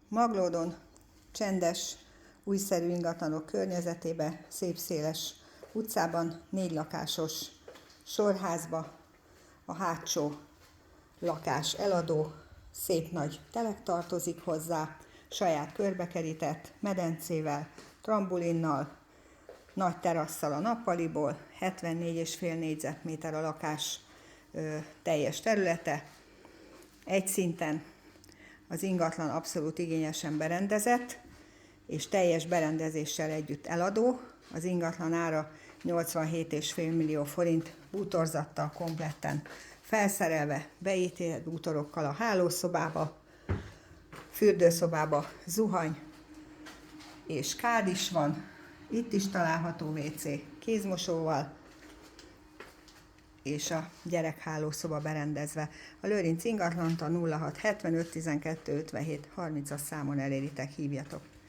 Maglódon csendes, újszerű ingatlanok környezetébe, szép széles utcában, 4 lakásos sorházba, a hátsó lakás eladó, szép nagy telek tartozik hozzá, saját körbekerített medencével, trambulinnal, nagy terasszal a nappaliból, 74,5 négyzetméter a lakás teljes területe, egy szinten az ingatlan abszolút igényesen berendezett, és teljes berendezéssel együtt eladó. Az ingatlan ára 87,5 millió forint, bútorzattal kompletten felszerelve, beítélt bútorokkal a hálószobába, fürdőszobába zuhany és kád is van, itt is található WC kézmosóval, és a gyerekhálószoba berendezve. A Lőrinc ingatlant a 06 75 12 57 30-as számon eléritek, hívjatok.